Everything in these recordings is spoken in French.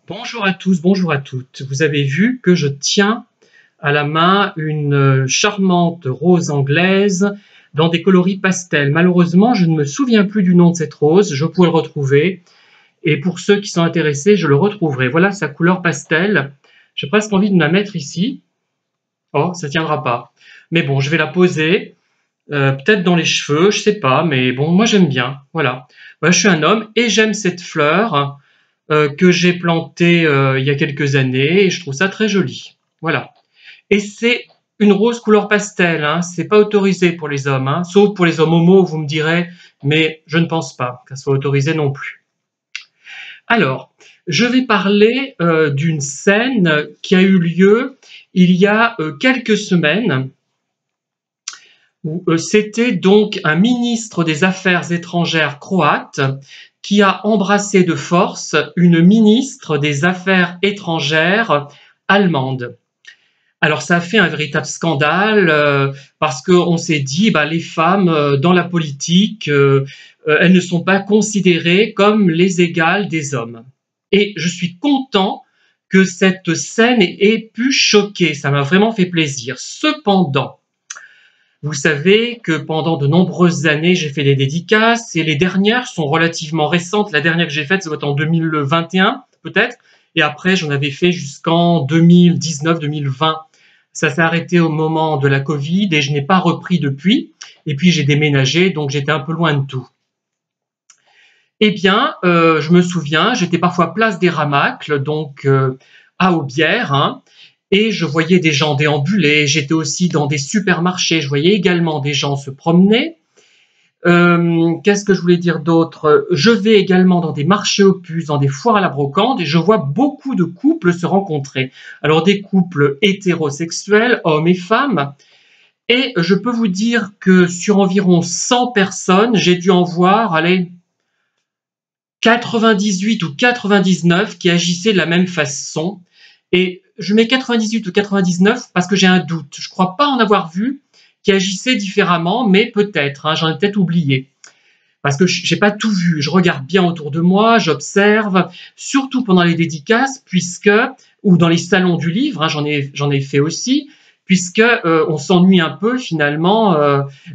Bonjour à tous, bonjour à toutes. Vous avez vu que je tiens à la main une charmante rose anglaise dans des coloris pastels. Malheureusement, je ne me souviens plus du nom de cette rose, je pourrais le retrouver. Et pour ceux qui sont intéressés, je le retrouverai. Voilà sa couleur pastel. J'ai presque envie de me la mettre ici. Oh, ça tiendra pas. Mais bon, je vais la poser, peut-être dans les cheveux, je sais pas, mais bon, moi j'aime bien. Voilà. Moi, je suis un homme et j'aime cette fleur que j'ai planté il y a quelques années et je trouve ça très joli. Voilà. Et c'est une rose couleur pastel, hein, c'est pas autorisé pour les hommes, hein, sauf pour les hommes homos, vous me direz, mais je ne pense pas qu'elle soit autorisée non plus. Alors, je vais parler d'une scène qui a eu lieu il y a quelques semaines, où c'était donc un ministre des Affaires étrangères croate qui a embrassé de force une ministre des Affaires étrangères allemande. Alors ça a fait un véritable scandale parce qu'on s'est dit les femmes dans la politique, elles ne sont pas considérées comme les égales des hommes. Et je suis content que cette scène ait pu choquer, ça m'a vraiment fait plaisir. Cependant, vous savez que pendant de nombreuses années, j'ai fait des dédicaces et les dernières sont relativement récentes. La dernière que j'ai faite, c'est en 2021 peut-être, et après j'en avais fait jusqu'en 2019-2020. Ça s'est arrêté au moment de la Covid et je n'ai pas repris depuis. Et puis j'ai déménagé, donc j'étais un peu loin de tout. Eh bien, je me souviens, j'étais parfois place des Ramacles, donc à Aubière, hein, et je voyais des gens déambuler. J'étais aussi dans des supermarchés, je voyais également des gens se promener. Qu'est-ce que je voulais dire d'autre? Je vais également dans des marchés aux puces, dans des foires à la brocante, et je vois beaucoup de couples se rencontrer. Alors des couples hétérosexuels, hommes et femmes, et je peux vous dire que sur environ 100 personnes, j'ai dû en voir, allez, 98 ou 99 qui agissaient de la même façon. Et je mets 98 ou 99 parce que j'ai un doute. Je ne crois pas en avoir vu qui agissaient différemment, mais peut-être, hein, j'en ai peut-être oublié. Parce que j'ai pas tout vu. Je regarde bien autour de moi, j'observe, surtout pendant les dédicaces, ou dans les salons du livre, hein, j'en ai fait aussi, puisque on s'ennuie un peu finalement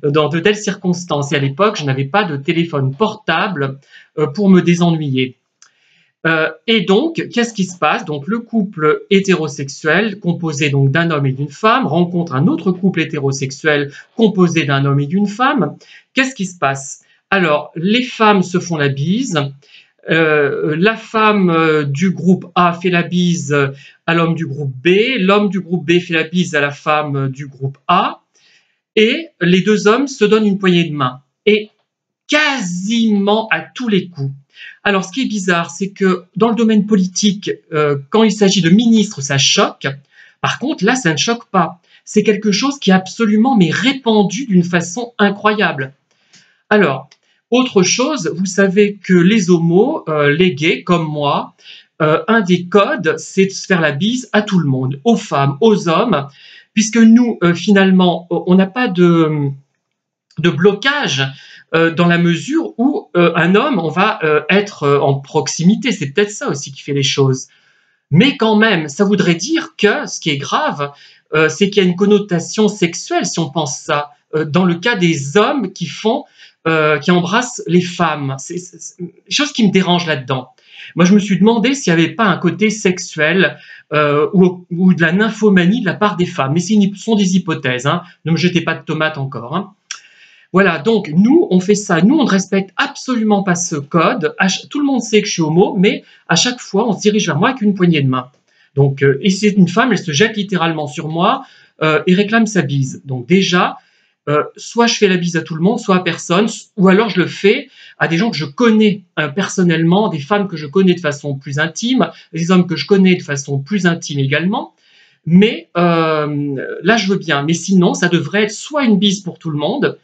dans de telles circonstances. Et à l'époque, je n'avais pas de téléphone portable pour me désennuyer. Et donc, qu'est-ce qui se passe? Donc, le couple hétérosexuel, composé donc d'un homme et d'une femme, rencontre un autre couple hétérosexuel composé d'un homme et d'une femme. Qu'est-ce qui se passe? Alors, les femmes se font la bise. La femme du groupe A fait la bise à l'homme du groupe B. L'homme du groupe B fait la bise à la femme du groupe A. Et les deux hommes se donnent une poignée de main. Et quasiment à tous les coups. Alors, ce qui est bizarre, c'est que dans le domaine politique, quand il s'agit de ministres, ça choque. Par contre, là, ça ne choque pas. C'est quelque chose qui est absolument répandu d'une façon incroyable. Alors, autre chose, vous savez que les homos, les gays, comme moi, un des codes, c'est de se faire la bise à tout le monde, aux femmes, aux hommes, puisque nous, finalement, on n'a pas de blocage dans la mesure où un homme, on va être en proximité. C'est peut-être ça aussi qui fait les choses. Mais quand même, ça voudrait dire que ce qui est grave, c'est qu'il y a une connotation sexuelle, si on pense ça, dans le cas des hommes qui embrassent les femmes. C'est une chose qui me dérange là-dedans. Moi, je me suis demandé s'il n'y avait pas un côté sexuel ou de la nymphomanie de la part des femmes. Mais ce sont des hypothèses, hein. Ne me jetez pas de tomates encore, hein. Voilà, donc nous, on fait ça. Nous, on ne respecte absolument pas ce code. Tout le monde sait que je suis homo, mais à chaque fois, on se dirige vers moi avec une poignée de main. Donc, et c'est une femme, elle se jette littéralement sur moi et réclame sa bise. Donc déjà, soit je fais la bise à tout le monde, soit à personne, ou alors je le fais à des gens que je connais personnellement, des femmes que je connais de façon plus intime, des hommes que je connais de façon plus intime également. Mais là, je veux bien. Mais sinon, ça devrait être soit une bise pour tout le monde,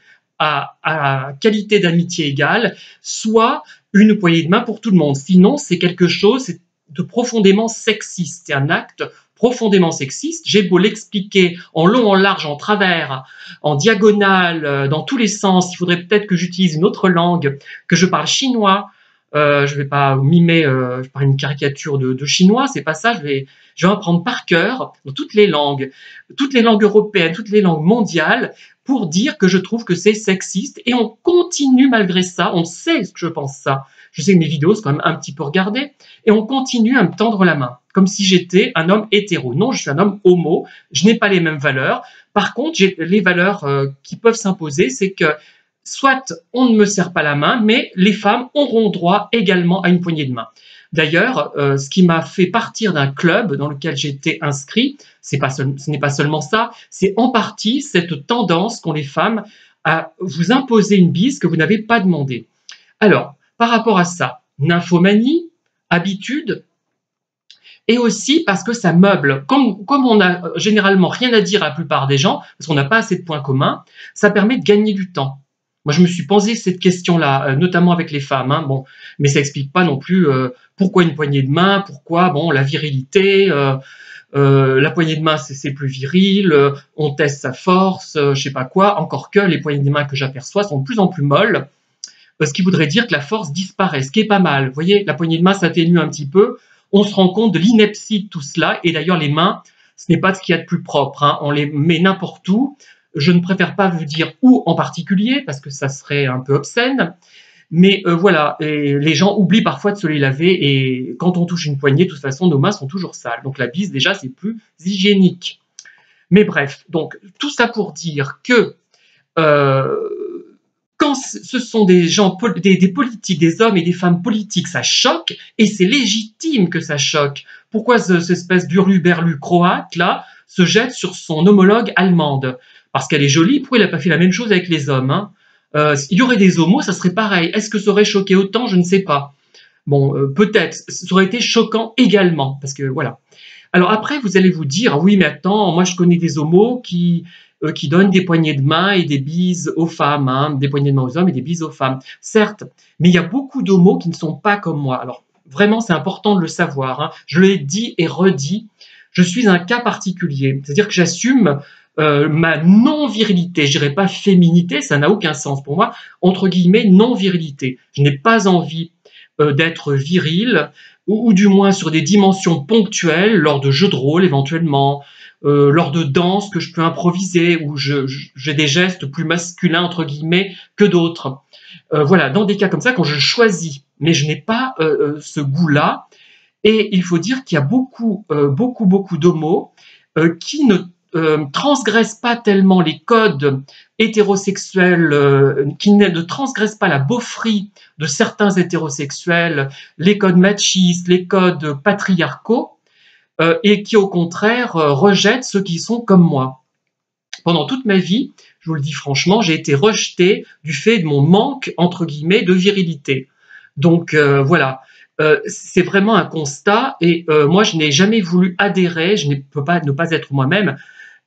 à qualité d'amitié égale, soit une poignée de main pour tout le monde. Sinon, c'est quelque chose de profondément sexiste. C'est un acte profondément sexiste. J'ai beau l'expliquer en long, en large, en travers, en diagonale, dans tous les sens. Il faudrait peut-être que j'utilise une autre langue, que je parle chinois, Je vais pas mimer par une caricature de chinois, c'est pas ça. Je vais apprendre par cœur dans toutes les langues européennes, toutes les langues mondiales, pour dire que je trouve que c'est sexiste. Et on continue malgré ça. On sait que je pense ça. Je sais que mes vidéos sont quand même un petit peu regardées. Et on continue à me tendre la main, comme si j'étais un homme hétéro. Non, je suis un homme homo. Je n'ai pas les mêmes valeurs. Par contre, les valeurs qui peuvent s'imposer, c'est que soit on ne me serre pas la main, mais les femmes auront droit également à une poignée de main. D'ailleurs, ce qui m'a fait partir d'un club dans lequel j'étais inscrit, ce n'est pas seulement ça, c'est en partie cette tendance qu'ont les femmes à vous imposer une bise que vous n'avez pas demandé. Alors, par rapport à ça, nymphomanie, habitude, et aussi parce que ça meuble. Comme on n'a généralement rien à dire à la plupart des gens, parce qu'on n'a pas assez de points communs, ça permet de gagner du temps. Moi, je me suis posé cette question-là, notamment avec les femmes. Hein, bon, mais ça explique pas non plus pourquoi une poignée de main, pourquoi bon la virilité. La poignée de main, c'est plus viril. On teste sa force, je sais pas quoi. Encore que les poignées de main que j'aperçois sont de plus en plus molles, ce qui voudrait dire que la force disparaît, ce qui est pas mal. Vous voyez, la poignée de main s'atténue un petit peu. On se rend compte de l'ineptie de tout cela. Et d'ailleurs, les mains, ce n'est pas ce qu'il y a de plus propre. Hein. On les met n'importe où. Je ne préfère pas vous dire où en particulier, parce que ça serait un peu obscène. Mais voilà, et les gens oublient parfois de se les laver. Et quand on touche une poignée, de toute façon, nos mains sont toujours sales. Donc la bise, déjà, c'est plus hygiénique. Mais bref, donc tout ça pour dire que quand ce sont des gens, des politiques, des hommes et des femmes politiques, ça choque, et c'est légitime que ça choque. Pourquoi cette espèce d'hurluberlu croate, là, se jette sur son homologue allemande? Parce qu'elle est jolie, pourquoi il n'a pas fait la même chose avec les hommes, hein? Il y aurait des homos, ça serait pareil. Est-ce que ça aurait choqué autant? Je ne sais pas. Bon, peut-être, ça aurait été choquant également, parce que voilà. Alors après, vous allez vous dire, oui, mais attends, moi je connais des homos qui donnent des poignées de main et des bises aux femmes, hein, des poignées de main aux hommes et des bises aux femmes. Certes, mais il y a beaucoup d'homos qui ne sont pas comme moi. Alors vraiment, c'est important de le savoir. Hein. Je l'ai dit et redit, je suis un cas particulier. C'est-à-dire que j'assume ma non-virilité. Je dirais pas féminité, ça n'a aucun sens pour moi. Entre guillemets, non-virilité. Je n'ai pas envie d'être viril, ou du moins sur des dimensions ponctuelles, lors de jeux de rôle éventuellement, lors de danse que je peux improviser, où j'ai des gestes plus masculins, entre guillemets, que d'autres. Voilà, dans des cas comme ça, quand je choisis, mais je n'ai pas ce goût-là, et il faut dire qu'il y a beaucoup d'homos qui ne transgressent pas tellement les codes hétérosexuels, qui ne transgressent pas la beaufrie de certains hétérosexuels, les codes machistes, les codes patriarcaux, et qui au contraire rejettent ceux qui sont comme moi. Pendant toute ma vie, je vous le dis franchement, j'ai été rejeté du fait de mon manque, entre guillemets, de virilité. Donc voilà, c'est vraiment un constat, et moi je n'ai jamais voulu adhérer, je ne peux pas ne pas être moi-même.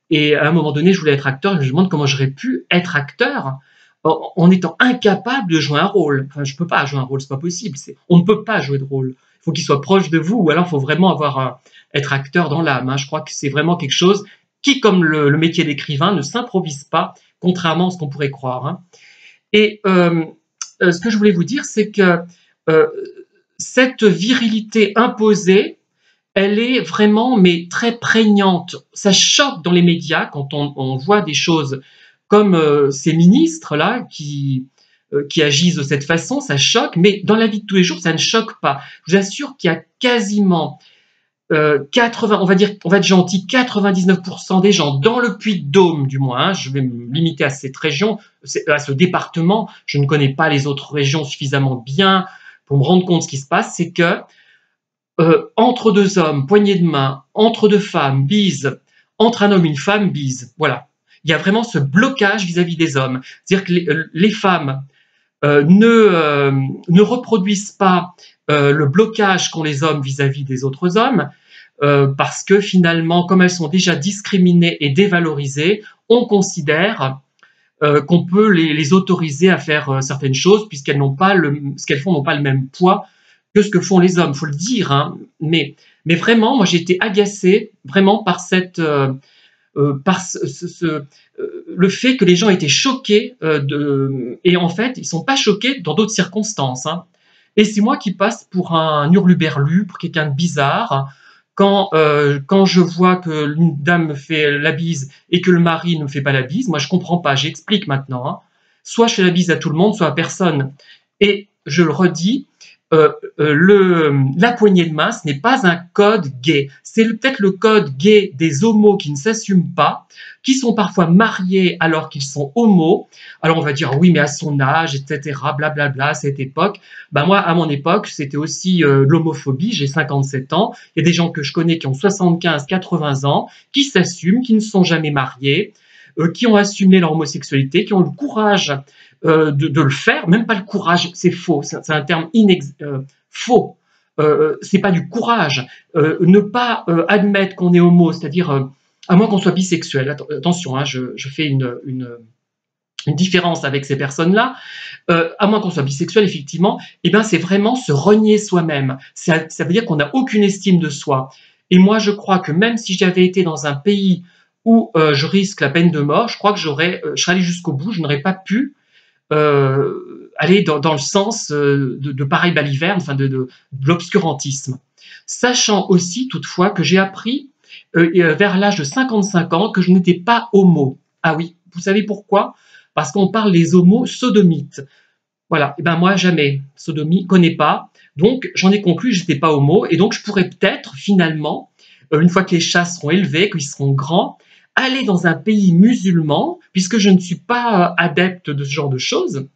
Et à un moment donné, je voulais être acteur, et je me demande comment j'aurais pu être acteur en étant incapable de jouer un rôle. Enfin, je ne peux pas jouer un rôle, c'est pas possible. On ne peut pas jouer de rôle. Il faut qu'il soit proche de vous, ou alors il faut vraiment être acteur dans l'âme. Hein. Je crois que c'est vraiment quelque chose qui, comme le métier d'écrivain, ne s'improvise pas, contrairement à ce qu'on pourrait croire. Hein. Et ce que je voulais vous dire, c'est que cette virilité imposée, elle est vraiment mais très prégnante. Ça choque dans les médias quand on voit des choses comme ces ministres-là qui agissent de cette façon, ça choque, mais dans la vie de tous les jours, ça ne choque pas. Je vous assure qu'il y a quasiment 80, on va être gentil, 99% des gens dans le Puy-de-Dôme, du moins, hein, je vais me limiter à cette région, à ce département, je ne connais pas les autres régions suffisamment bien pour me rendre compte de ce qui se passe, c'est que entre deux hommes, poignée de main, entre deux femmes, bise, entre un homme et une femme, bise. Voilà. Il y a vraiment ce blocage vis-à-vis des hommes. C'est-à-dire que les femmes ne reproduisent pas le blocage qu'ont les hommes vis-à-vis des autres hommes, parce que finalement, comme elles sont déjà discriminées et dévalorisées, on considère qu'on peut les autoriser à faire certaines choses, puisqu'elles n'ont pas ce qu'elles font n'ont pas le même poids que ce que font les hommes, faut le dire. Hein. Mais vraiment, moi j'ai été agacée vraiment par le fait que les gens étaient choqués et en fait ils sont pas choqués dans d'autres circonstances. Hein. Et c'est moi qui passe pour un hurluberlu, pour quelqu'un de bizarre, quand je vois que une dame me fait la bise et que le mari ne me fait pas la bise, moi je comprends pas, j'explique maintenant. Hein. Soit je fais la bise à tout le monde, soit à personne. Et je le redis, la poignée de main, ce n'est pas un code gay. C'est peut-être le code gay des homos qui ne s'assument pas, qui sont parfois mariés alors qu'ils sont homos. Alors on va dire oui, mais à son âge, etc., blablabla, à cette époque. Ben moi, à mon époque, c'était aussi l'homophobie. J'ai 57 ans. Il y a des gens que je connais qui ont 75, 80 ans, qui s'assument, qui ne sont jamais mariés, qui ont assumé leur homosexualité, qui ont le courage de le faire, même pas le courage, c'est faux, c'est un terme faux. C'est pas du courage. Ne pas admettre qu'on est homo, c'est-à-dire à moins qu'on soit bisexuel. Attention, hein, je fais une différence avec ces personnes-là. À moins qu'on soit bisexuel, effectivement, eh ben c'est vraiment se renier soi-même. Ça veut dire qu'on n'a aucune estime de soi. Et moi, je crois que même si j'avais été dans un pays où je risque la peine de mort, je crois que je serais allé jusqu'au bout, je n'aurais pas pu aller dans le sens de pareille baliverne, enfin de l'obscurantisme. Sachant aussi toutefois que j'ai appris vers l'âge de 55 ans que je n'étais pas homo. Ah oui, vous savez pourquoi? Parce qu'on parle des homos sodomites. Voilà, et ben moi jamais, sodomie, connais pas. Donc j'en ai conclu que j'étais pas homo, et donc je pourrais peut-être finalement, une fois que les chats seront élevés, qu'ils seront grands, aller dans un pays musulman, puisque je ne suis pas adepte de ce genre de choses,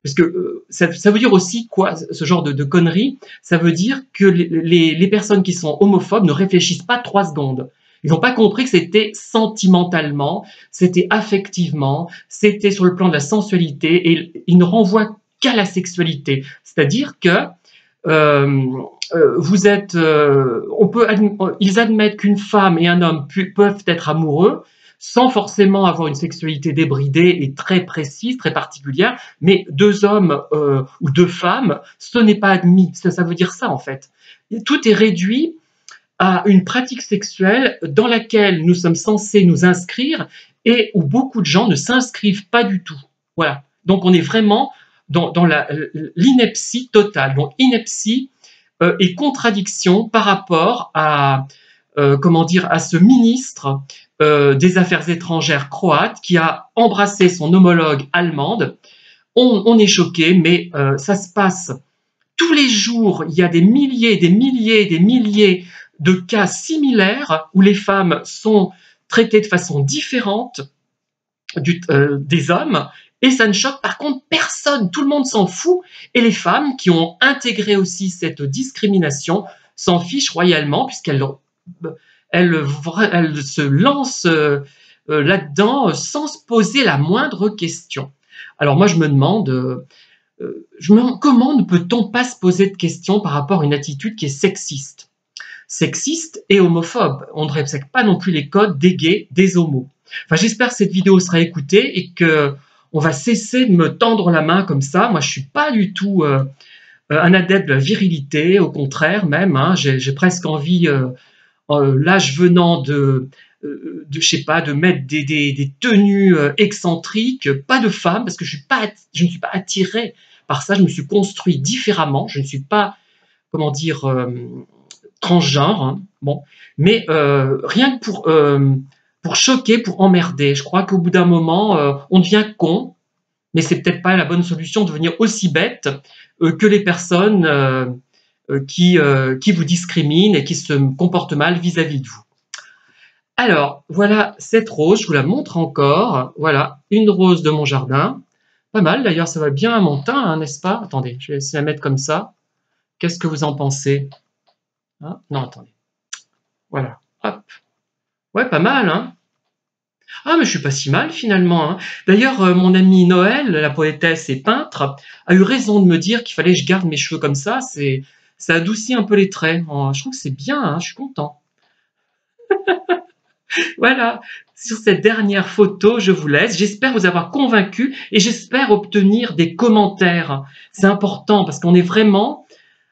parce que ça veut dire aussi quoi, ce genre de conneries? Ça veut dire que les personnes qui sont homophobes ne réfléchissent pas 3 secondes. Ils n'ont pas compris que c'était sentimentalement, c'était affectivement, c'était sur le plan de la sensualité, et ils ne renvoient qu'à la sexualité. C'est-à-dire que vous êtes, ils admettent qu'une femme et un homme peuvent être amoureux sans forcément avoir une sexualité débridée et très précise, très particulière, mais 2 hommes ou 2 femmes, ce n'est pas admis. Ça veut dire ça en fait. Et tout est réduit à une pratique sexuelle dans laquelle nous sommes censés nous inscrire et où beaucoup de gens ne s'inscrivent pas du tout. Voilà. Donc on est vraiment dans l'ineptie totale. Donc ineptie et contradiction par rapport à comment dire, à ce ministre des Affaires étrangères croate qui a embrassé son homologue allemande. On est choqué, mais ça se passe tous les jours. Il y a des milliers, des milliers, des milliers de cas similaires où les femmes sont traitées de façon différente des hommes, et ça ne choque par contre personne, tout le monde s'en fout, et les femmes qui ont intégré aussi cette discrimination s'en fichent royalement, puisqu'elles se lancent là-dedans sans se poser la moindre question. Alors moi je me demande comment ne peut-on pas se poser de questions par rapport à une attitude qui est sexiste et homophobe. On ne respecte pas non plus les codes des gays, des homos. Enfin, j'espère que cette vidéo sera écoutée et que on va cesser de me tendre la main comme ça. Moi, je suis pas du tout un adepte de la virilité, au contraire même. Hein, j'ai presque envie, l'âge venant je sais pas, de mettre des tenues excentriques, pas de femmes, parce que je ne suis pas attirée par ça. Je me suis construit différemment. Je ne suis pas, comment dire, transgenre. Hein, bon, mais rien que pour choquer, pour emmerder. Je crois qu'au bout d'un moment, on devient con, mais c'est peut-être pas la bonne solution de devenir aussi bête que les personnes qui vous discriminent et qui se comportent mal vis-à-vis de vous. Alors, voilà cette rose, je vous la montre encore. Voilà, une rose de mon jardin. Pas mal, d'ailleurs, ça va bien à mon teint, hein, n'est-ce pas? Attendez, je vais essayer de la mettre comme ça. Qu'est-ce que vous en pensez? Hein? Non, attendez. Voilà, hop. Ouais, pas mal, hein? Ah, mais je suis pas si mal finalement. Hein. D'ailleurs, mon amie Noël, la poétesse et peintre, a eu raison de me dire qu'il fallait que je garde mes cheveux comme ça. Ça adoucit un peu les traits. Oh, je trouve que c'est bien, hein, je suis content. Voilà, sur cette dernière photo, je vous laisse. J'espère vous avoir convaincu et j'espère obtenir des commentaires. C'est important parce qu'on est vraiment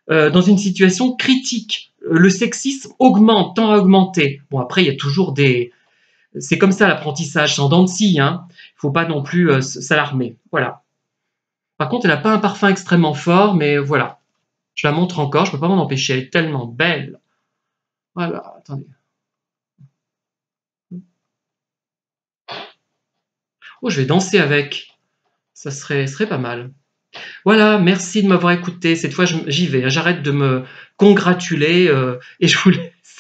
dans une situation critique. Le sexisme augmente, tend à augmenter. Bon, après, il y a toujours des... C'est comme ça l'apprentissage, sans dents de scie. Hein. Il ne faut pas non plus s'alarmer. Voilà. Par contre, elle n'a pas un parfum extrêmement fort, mais voilà. Je la montre encore, je peux pas m'en empêcher, elle est tellement belle. Voilà, attendez. Oh, je vais danser avec. Ça serait pas mal. Voilà, merci de m'avoir écouté. Cette fois, j'y vais. J'arrête de me congratuler et je vous laisse.